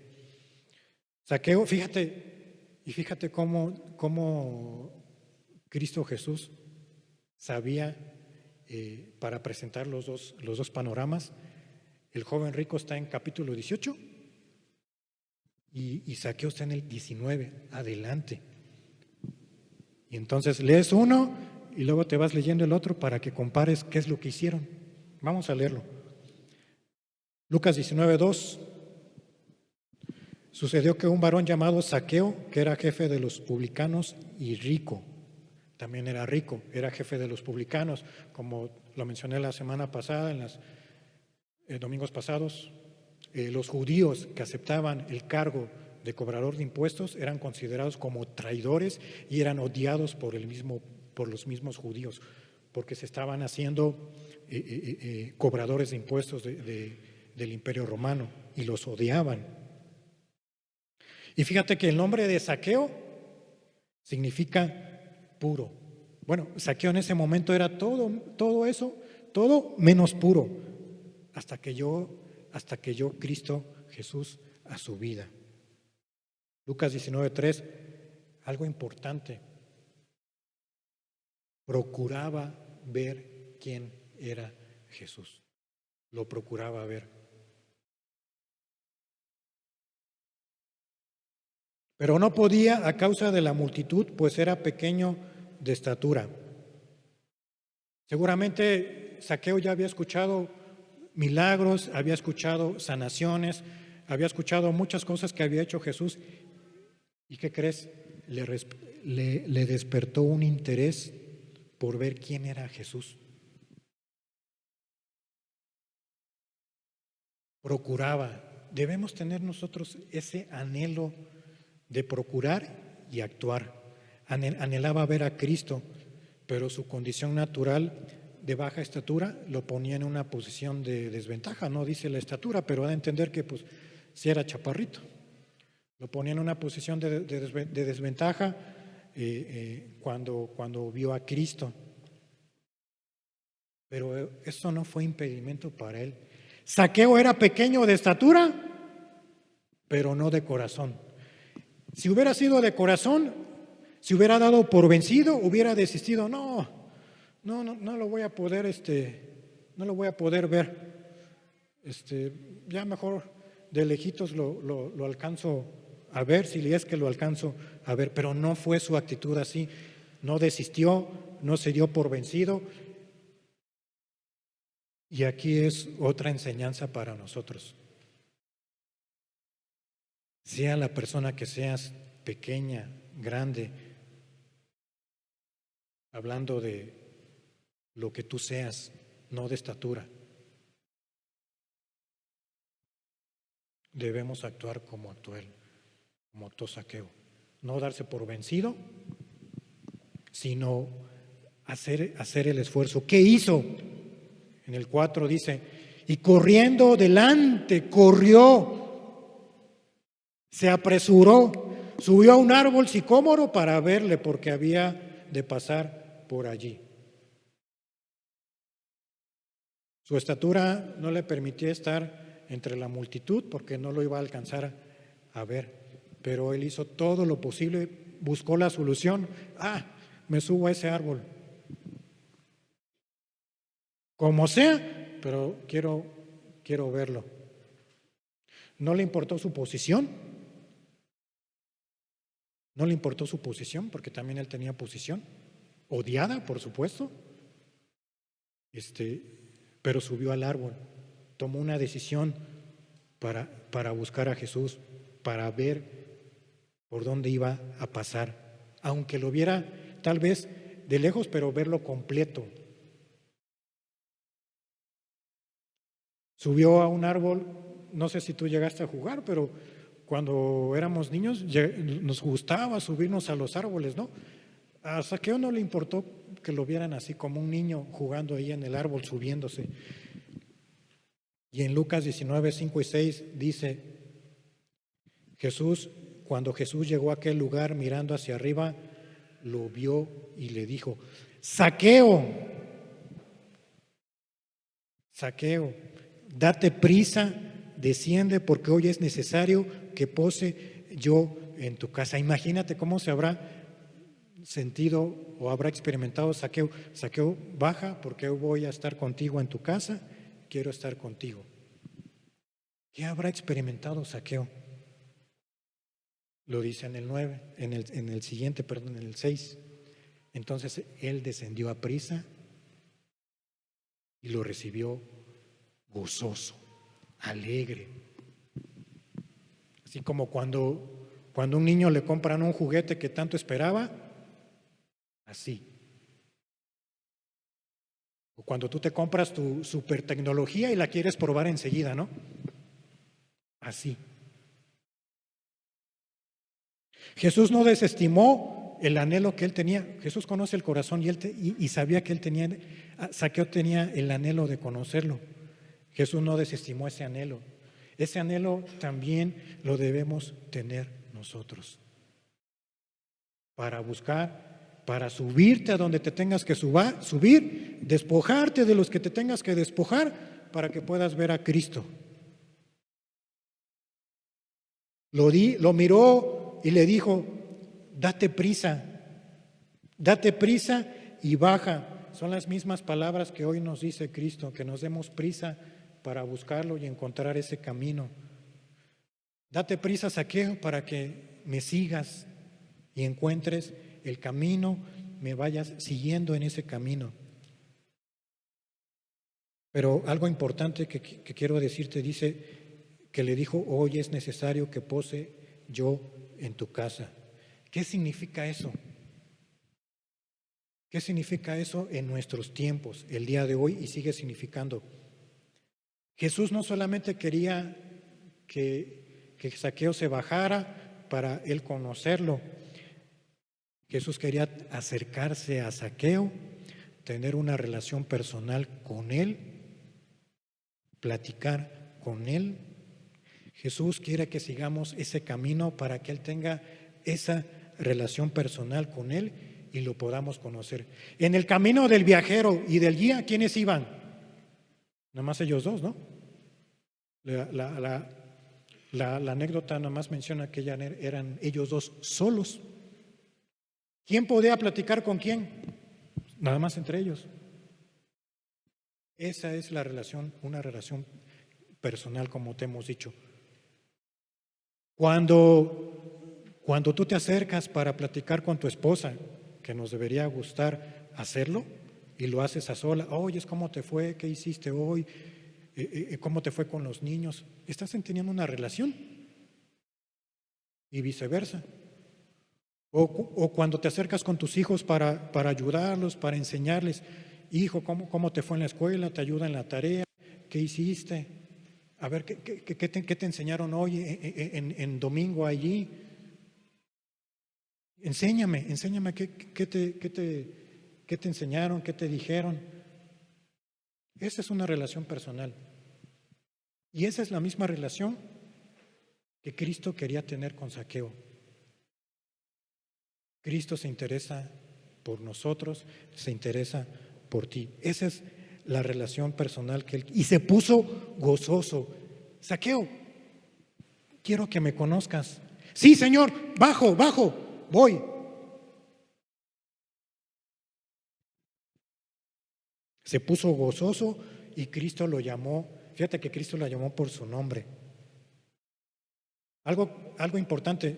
Zaqueo, fíjate cómo Cristo Jesús sabía para presentar los dos panoramas. El joven rico está en capítulo 18 y Zaqueo está en el 19, adelante. Y entonces lees uno y luego te vas leyendo el otro para que compares qué es lo que hicieron. Vamos a leerlo. Lucas 19, 2. Sucedió que un varón llamado Zaqueo, que era jefe de los publicanos y rico, también era rico, era jefe de los publicanos, como lo mencioné la semana pasada, en los domingos pasados, los judíos que aceptaban el cargo de cobrador de impuestos eran considerados como traidores y eran odiados por los mismos judíos, porque se estaban haciendo cobradores de impuestos del Imperio Romano y los odiaban. Y fíjate que el nombre de Zaqueo significa puro. Bueno, Zaqueo en ese momento era todo eso, todo menos puro, hasta que yo Cristo Jesús a su vida. Lucas 19:3, algo importante. Procuraba ver quién era Jesús. Lo procuraba ver. Pero no podía a causa de la multitud, pues era pequeño de estatura. Seguramente Zaqueo ya había escuchado milagros, había escuchado sanaciones, había escuchado muchas cosas que había hecho Jesús. ¿Y qué crees? Le despertó un interés por ver quién era Jesús. Procuraba. Debemos tener nosotros ese anhelo de procurar y actuar. Anhelaba ver a Cristo, pero su condición natural de baja estatura lo ponía en una posición de desventaja. No dice la estatura, pero da a entender que pues si era chaparrito. Lo ponía en una posición de desventaja cuando vio a Cristo. Pero eso no fue impedimento para él. Zaqueo era pequeño de estatura, pero no de corazón. Si hubiera sido de corazón, si hubiera dado por vencido, hubiera desistido. No lo voy a poder, no lo voy a poder ver. Ya mejor de lejitos lo alcanzo a ver, si es que lo alcanzo a ver. Pero no fue su actitud así. No desistió, no se dio por vencido. Y aquí es otra enseñanza para nosotros. Sea la persona que seas, pequeña, grande, hablando de lo que tú seas, no de estatura. Debemos actuar como actuó él, como actuó Zaqueo. No darse por vencido, sino hacer el esfuerzo. ¿Qué hizo? En el 4 dice, y corriendo delante, corrió, se apresuró, subió a un árbol sicómoro para verle porque había de pasar por allí. Su estatura no le permitía estar entre la multitud porque no lo iba a alcanzar a ver, pero él hizo todo lo posible, buscó la solución. Me subo a ese árbol. Como sea, pero quiero verlo. No le importó su posición. No le importó su posición, porque también él tenía posición. Odiada, por supuesto. Pero subió al árbol. Tomó una decisión para buscar a Jesús, para ver por dónde iba a pasar. Aunque lo viera tal vez de lejos, pero verlo completo. Subió a un árbol, no sé si tú llegaste a jugar, pero cuando éramos niños nos gustaba subirnos a los árboles, ¿no? A Zaqueo no le importó que lo vieran así como un niño jugando ahí en el árbol, subiéndose. Y en Lucas 19, 5 y 6 dice, cuando Jesús llegó a aquel lugar mirando hacia arriba, lo vio y le dijo, Zaqueo, date prisa, desciende porque hoy es necesario que pose yo en tu casa. Imagínate cómo se habrá sentido o habrá experimentado Zaqueo. Zaqueo, baja porque hoy voy a estar contigo en tu casa, quiero estar contigo. ¿Qué habrá experimentado Zaqueo? Lo dice en el 9, en el 6. Entonces él descendió a prisa y lo recibió gozoso, alegre. Así como cuando un niño le compran un juguete que tanto esperaba, así. O cuando tú te compras tu super tecnología y la quieres probar enseguida, ¿no? Así. Jesús no desestimó el anhelo que él tenía. Jesús conoce el corazón y sabía que Zaqueo tenía el anhelo de conocerlo. Jesús no desestimó ese anhelo. Ese anhelo también lo debemos tener nosotros. Para buscar, para subirte a donde te tengas que subir, despojarte de los que te tengas que despojar para que puedas ver a Cristo. Lo miró y le dijo: date prisa y baja. Son las mismas palabras que hoy nos dice Cristo, que nos demos prisa para buscarlo y encontrar ese camino. Date prisa, Zaqueo, para que me sigas y encuentres el camino, me vayas siguiendo en ese camino. Pero algo importante que quiero decirte, dice que le dijo: hoy es necesario que pose yo en tu casa. ¿Qué significa eso? ¿Qué significa eso en nuestros tiempos, el día de hoy, y sigue significando? Jesús no solamente quería que Zaqueo se bajara para él conocerlo. Jesús quería acercarse a Zaqueo, tener una relación personal con él, platicar con él. Jesús quiere que sigamos ese camino para que él tenga esa relación personal con él y lo podamos conocer. En el camino del viajero y del guía, ¿quiénes iban? Nada más ellos dos, ¿no? La anécdota nada más menciona que eran ellos dos solos. ¿Quién podía platicar con quién? Nada más entre ellos. Esa es la relación, una relación personal, como te hemos dicho. Cuando tú te acercas para platicar con tu esposa, que nos debería gustar hacerlo, y lo haces a sola: oye, ¿cómo te fue? ¿Qué hiciste hoy? ¿Cómo te fue con los niños? Estás teniendo una relación. Y viceversa. O cuando te acercas con tus hijos para ayudarlos, para enseñarles: hijo, ¿cómo te fue en la escuela? ¿Te ayuda en la tarea? ¿Qué hiciste? A ver, ¿qué te enseñaron hoy en domingo allí? Enséñame qué te enseñaron, qué te dijeron. Esa es una relación personal. Y esa es la misma relación que Cristo quería tener con Zaqueo. Cristo se interesa por nosotros, se interesa por ti. Esa es la relación personal que él... Y se puso gozoso. Zaqueo, quiero que me conozcas. Sí, Señor, bajo, voy. Se puso gozoso y Cristo lo llamó. Fíjate que Cristo lo llamó por su nombre. Algo importante: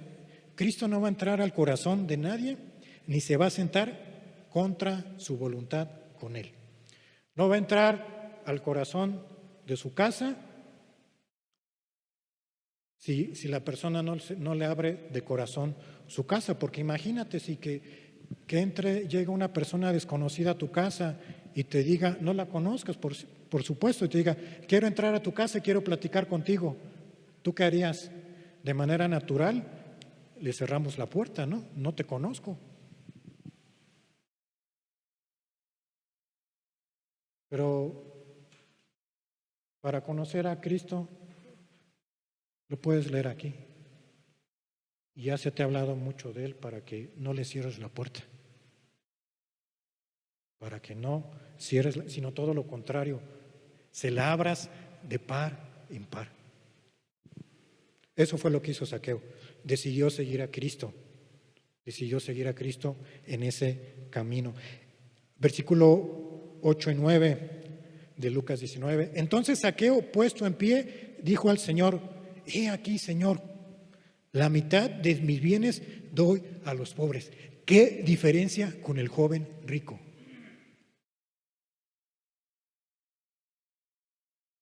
Cristo no va a entrar al corazón de nadie, ni se va a sentar contra su voluntad con él. No va a entrar al corazón de su casa si la persona no le abre de corazón su casa, porque imagínate si llega una persona desconocida a tu casa y te diga, no la conozcas, por supuesto, y te diga: quiero entrar a tu casa y quiero platicar contigo. ¿Tú qué harías? De manera natural le cerramos la puerta, ¿no? No te conozco. Pero para conocer a Cristo, lo puedes leer aquí. Y ya se te ha hablado mucho de él, para que no le cierres la puerta. Para que no cierres, sino todo lo contrario, se la abras de par en par. Eso fue lo que hizo Zaqueo. Decidió seguir a Cristo. Decidió seguir a Cristo en ese camino. Versículo 8 y 9 de Lucas 19. Entonces Zaqueo, puesto en pie, dijo al Señor: he aquí, Señor, la mitad de mis bienes doy a los pobres. ¿Qué diferencia con el joven rico?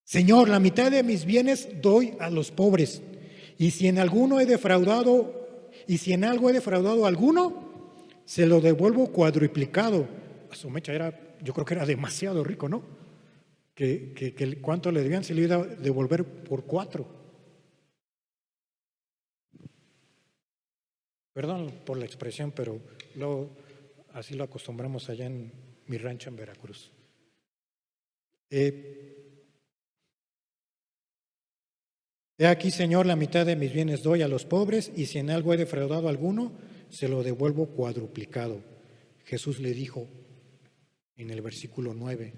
Señor, la mitad de mis bienes doy a los pobres. Y si en algo he defraudado a alguno, se lo devuelvo cuadruplicado. A su mecha yo creo que era demasiado rico, ¿no? Que cuánto le debían, se le iba a devolver por 4. Perdón por la expresión, pero así lo acostumbramos allá en mi rancho en Veracruz. He aquí, Señor, la mitad de mis bienes doy a los pobres, y si en algo he defraudado a alguno, se lo devuelvo cuadruplicado. Jesús le dijo en el versículo 9,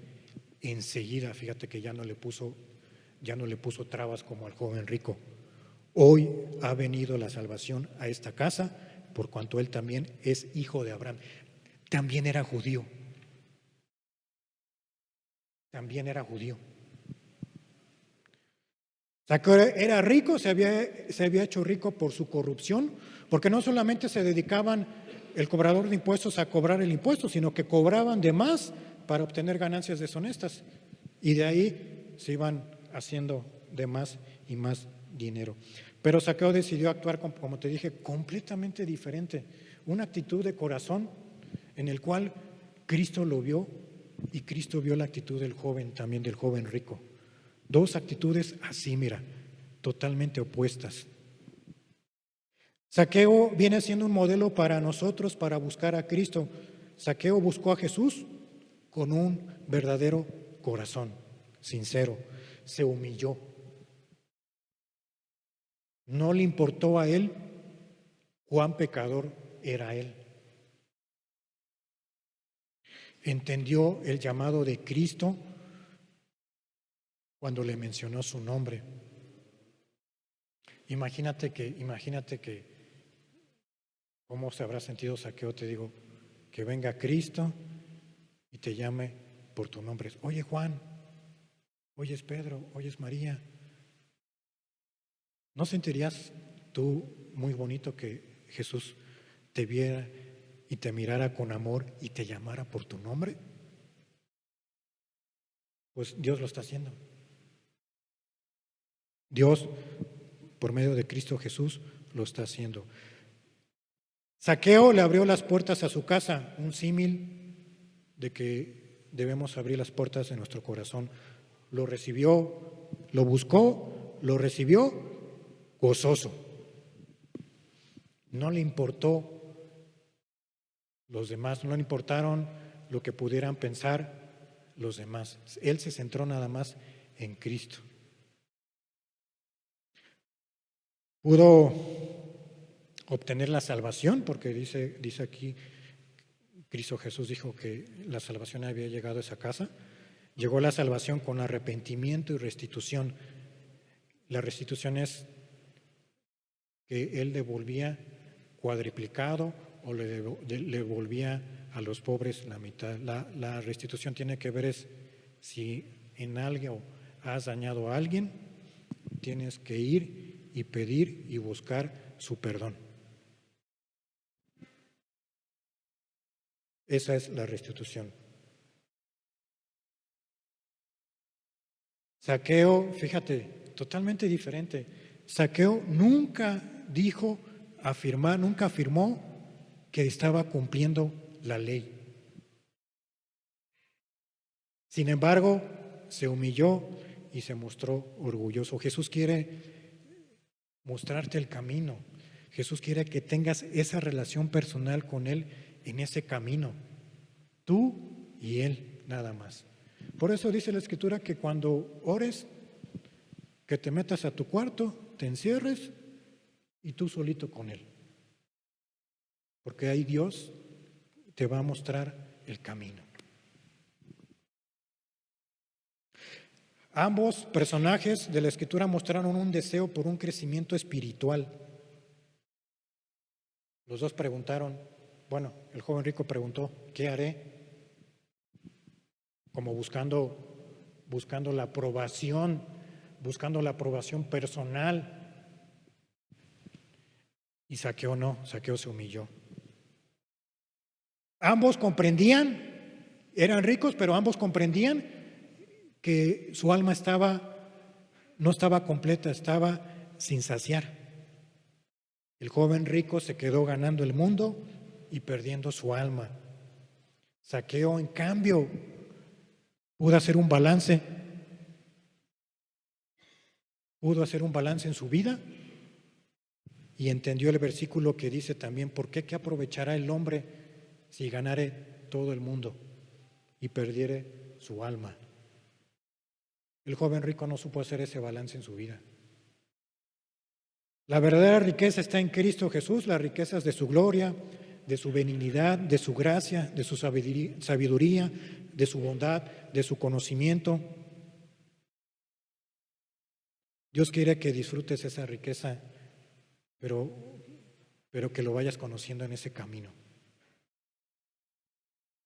enseguida, fíjate que ya no le puso trabas como al joven rico. Hoy ha venido la salvación a esta casa, por cuanto él también es hijo de Abraham. También era judío. También era judío. Saqueo era rico, se había hecho rico por su corrupción, porque no solamente se dedicaban el cobrador de impuestos a cobrar el impuesto, sino que cobraban de más para obtener ganancias deshonestas. Y de ahí se iban haciendo de más y más dinero. Pero Saqueo decidió actuar, como te dije, completamente diferente. Una actitud de corazón en el cual Cristo lo vio y Cristo vio la actitud del joven, también del joven rico. Dos actitudes así, mira, totalmente opuestas. Saqueo viene siendo un modelo para nosotros para buscar a Cristo. Saqueo buscó a Jesús con un verdadero corazón, sincero. Se humilló. No le importó a él cuán pecador era él. Entendió el llamado de Cristo cuando le mencionó su nombre. Imagínate que cómo se habrá sentido Saqueo, te digo, que venga Cristo y te llame por tu nombre. Oye Juan, oye Pedro, oye María. ¿No sentirías tú muy bonito que Jesús te viera y te mirara con amor y te llamara por tu nombre? Pues Dios lo está haciendo. Dios, por medio de Cristo Jesús, lo está haciendo. Saqueo le abrió las puertas a su casa, un símil de que debemos abrir las puertas de nuestro corazón. Lo recibió, lo buscó, lo recibió, gozoso. No le importó los demás, no le importaron lo que pudieran pensar los demás. Él se centró nada más en Cristo. Pudo obtener la salvación, porque dice aquí, Cristo Jesús dijo que la salvación había llegado a esa casa. Llegó la salvación con arrepentimiento y restitución. La restitución es que Él devolvía cuadriplicado o le devolvía a los pobres la mitad. La restitución tiene que ver es si en algo has dañado a alguien, tienes que ir y pedir y buscar su perdón. Esa es la restitución. Saqueo, fíjate, totalmente diferente. Saqueo nunca afirmó que estaba cumpliendo la ley. Sin embargo, se humilló y se mostró orgulloso. Jesús quiere mostrarte el camino. Jesús quiere que tengas esa relación personal con Él en ese camino. Tú y Él, nada más. Por eso dice la Escritura que cuando ores, que te metas a tu cuarto, te encierres y tú solito con Él. Porque ahí Dios te va a mostrar el camino. Ambos personajes de la Escritura mostraron un deseo por un crecimiento espiritual. Los dos preguntaron, el joven rico preguntó, ¿qué haré? Como buscando la aprobación personal. Y Saqueo no, Saqueo se humilló. Ambos comprendían, eran ricos, pero ambos comprendían que su alma no estaba completa, estaba sin saciar. El joven rico se quedó ganando el mundo y perdiendo su alma. Saqueo, en cambio, pudo hacer un balance en su vida y entendió el versículo que dice también: ¿por qué aprovechará el hombre si ganare todo el mundo y perdiere su alma? El joven rico no supo hacer ese balance en su vida. La verdadera riqueza está en Cristo Jesús, las riquezas de su gloria, de su benignidad, de su gracia, de su sabiduría, de su bondad, de su conocimiento. Dios quiere que disfrutes esa riqueza, pero que lo vayas conociendo en ese camino.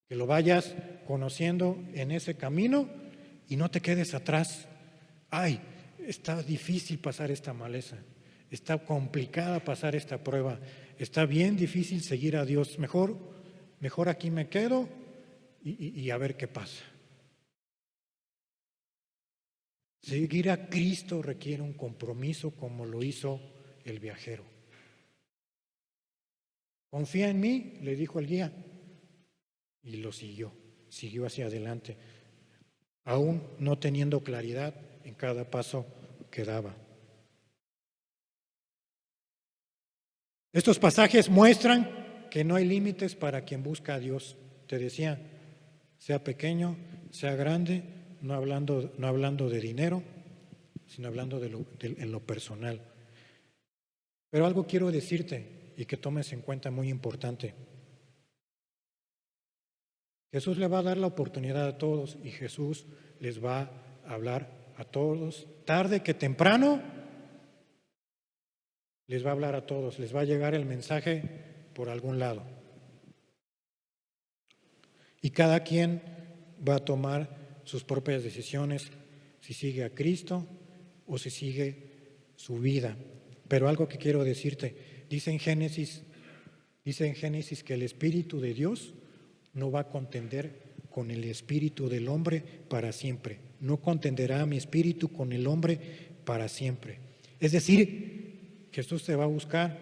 Que lo vayas conociendo en ese camino y no te quedes atrás. Ay, está difícil pasar esta maleza, está complicada pasar esta prueba, está bien difícil seguir a Dios. Mejor aquí me quedo y a ver qué pasa. Seguir a Cristo requiere un compromiso, como lo hizo el viajero. Confía en mí, le dijo el guía, y lo siguió hacia adelante, aún no teniendo claridad en cada paso que daba. Estos pasajes muestran que no hay límites para quien busca a Dios. Te decía, sea pequeño, sea grande, no hablando de dinero, sino hablando en lo personal. Pero algo quiero decirte y que tomes en cuenta, muy importante. Jesús le va a dar la oportunidad a todos y Jesús les va a hablar a todos. Tarde que temprano les va a hablar a todos, les va a llegar el mensaje por algún lado. Y cada quien va a tomar sus propias decisiones, si sigue a Cristo o si sigue su vida. Pero algo que quiero decirte, dice en Génesis que el Espíritu de Dios no va a contender con el espíritu del hombre para siempre. No contenderá mi espíritu con el hombre para siempre. Es decir, Jesús te va a buscar,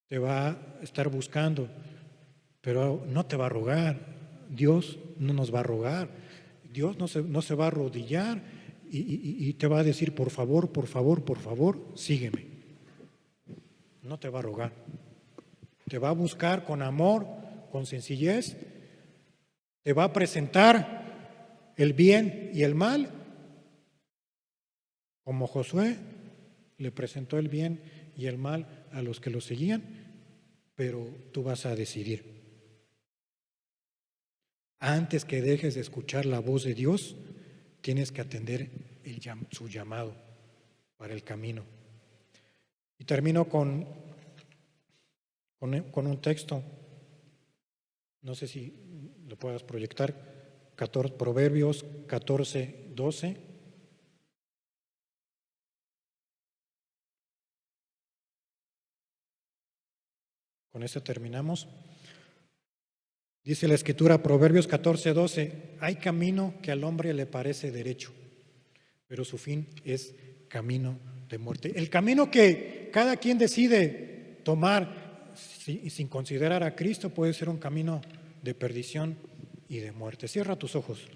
te va a estar buscando, pero no te va a rogar. Dios no nos va a rogar. Dios no se va a arrodillar y te va a decir: por favor, sígueme. No te va a rogar. Te va a buscar con amor, con sencillez. Te va a presentar el bien y el mal, como Josué le presentó el bien y el mal a los que lo seguían, pero tú vas a decidir. Antes que dejes de escuchar la voz de Dios, tienes que atender su llamado para el camino. Y termino con un texto, no sé si lo puedas proyectar, Proverbios 14:12. Con eso terminamos. Dice la Escritura, Proverbios 14:12: hay camino que al hombre le parece derecho, pero su fin es camino de muerte. El camino que cada quien decide tomar sin considerar a Cristo puede ser un camino de perdición y de muerte. Cierra tus ojos.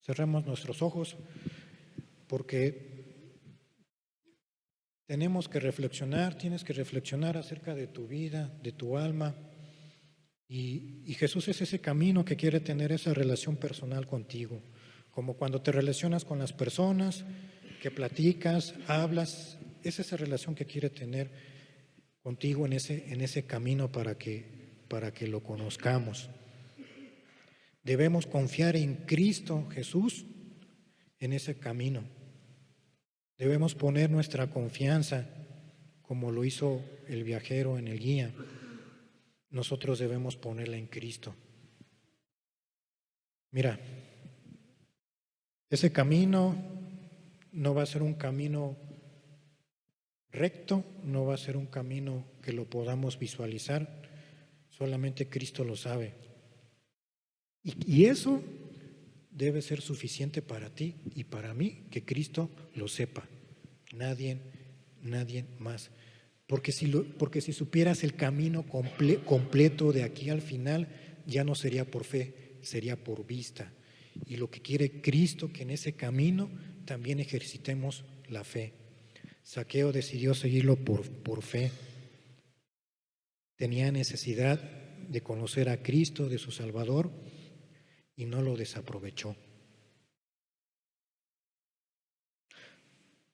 Cerremos nuestros ojos porque tenemos que reflexionar, tienes que reflexionar acerca de tu vida, de tu alma. Y Jesús es ese camino que quiere tener esa relación personal contigo. Como cuando te relacionas con las personas, que platicas, hablas, es esa relación que quiere tener contigo en ese camino para que lo conozcamos. Debemos confiar en Cristo Jesús en ese camino. Debemos poner nuestra confianza, como lo hizo el viajero en el guía. Nosotros debemos ponerla en Cristo. Mira, ese camino no va a ser un camino recto, no va a ser un camino que lo podamos visualizar, solamente Cristo lo sabe. Y eso debe ser suficiente para ti y para mí, que Cristo lo sepa. Nadie más. Porque si supieras el camino completo de aquí al final, ya no sería por fe, sería por vista. Y lo que quiere Cristo, que en ese camino también ejercitemos la fe. Zaqueo decidió seguirlo por fe. Tenía necesidad de conocer a Cristo, de su Salvador, y no lo desaprovechó.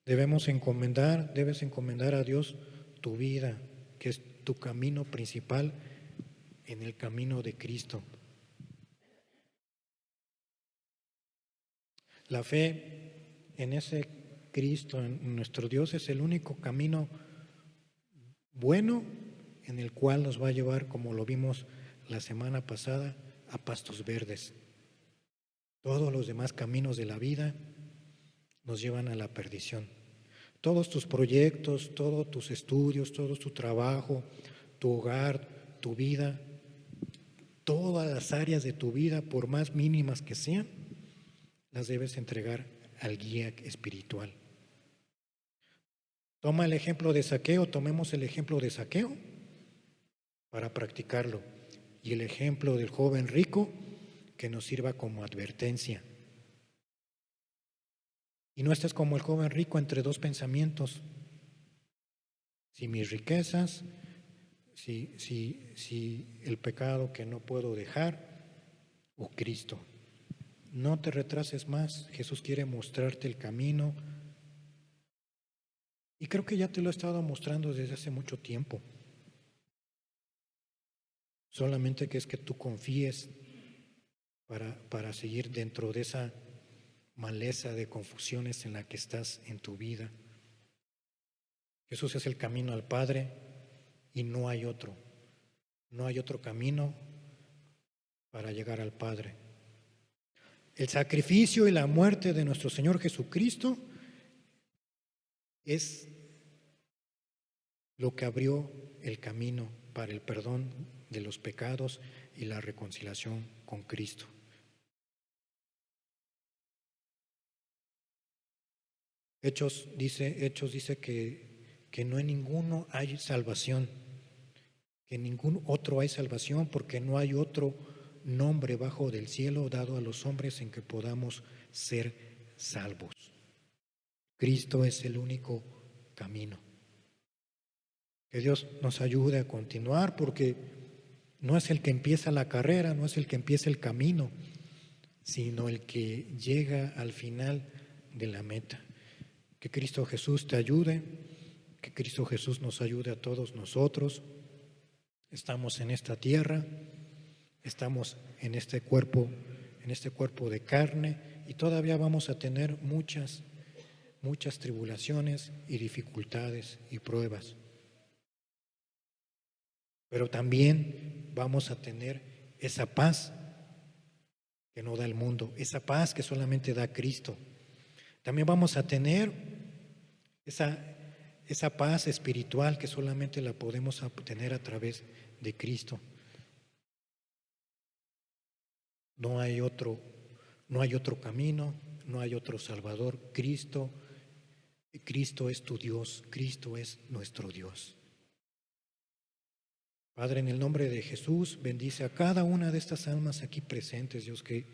Debes encomendar a Dios tu vida, que es tu camino principal en el camino de Cristo. La fe en ese Cristo, en nuestro Dios, es el único camino bueno en el cual nos va a llevar, como lo vimos la semana pasada, a pastos verdes. Todos los demás caminos de la vida nos llevan a la perdición. Todos tus proyectos, todos tus estudios, todo tu trabajo, tu hogar, tu vida, todas las áreas de tu vida, por más mínimas que sean, las debes entregar al guía espiritual. Toma el ejemplo de Zaqueo, tomemos el ejemplo de Zaqueo para practicarlo, y el ejemplo del joven rico que nos sirva como advertencia. Y no estés como el joven rico entre dos pensamientos: si mis riquezas, si el pecado que no puedo dejar, o Cristo. No te retrases más, Jesús quiere mostrarte el camino, y creo que ya te lo he estado mostrando desde hace mucho tiempo. Solamente que es que tú confíes para seguir dentro de esa maleza de confusiones en la que estás en tu vida. Jesús es el camino al Padre y no hay otro. No hay otro camino para llegar al Padre. El sacrificio y la muerte de nuestro Señor Jesucristo es lo que abrió el camino para el perdón de los pecados y la reconciliación con Cristo. Hechos dice que no en ninguno hay salvación, que en ningún otro hay salvación, porque no hay otro nombre bajo del cielo dado a los hombres en que podamos ser salvos. Cristo es el único camino. Que Dios nos ayude a continuar, porque no es el que empieza la carrera, no es el que empieza el camino, sino el que llega al final de la meta. Que Cristo Jesús te ayude, que Cristo Jesús nos ayude a todos nosotros. Estamos en esta tierra, estamos en este cuerpo de carne, y todavía vamos a tener muchas tribulaciones y dificultades y pruebas. Pero también vamos a tener esa paz que no da el mundo, esa paz que solamente da Cristo. También vamos a tener esa paz espiritual que solamente la podemos obtener a través de Cristo. No hay otro camino, no hay otro Salvador. Cristo es tu Dios, Cristo es nuestro Dios. Padre, en el nombre de Jesús, bendice a cada una de estas almas aquí presentes, Dios, que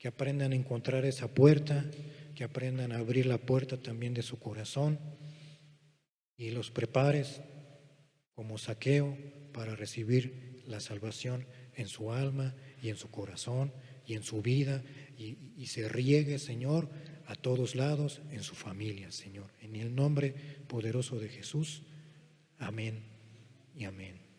aprendan a encontrar esa puerta, que aprendan a abrir la puerta también de su corazón, y los prepares como Zaqueo para recibir la salvación en su alma y en su corazón y en su vida, y se riegue, Señor, a todos lados en su familia, Señor. En el nombre poderoso de Jesús. Amén y amén.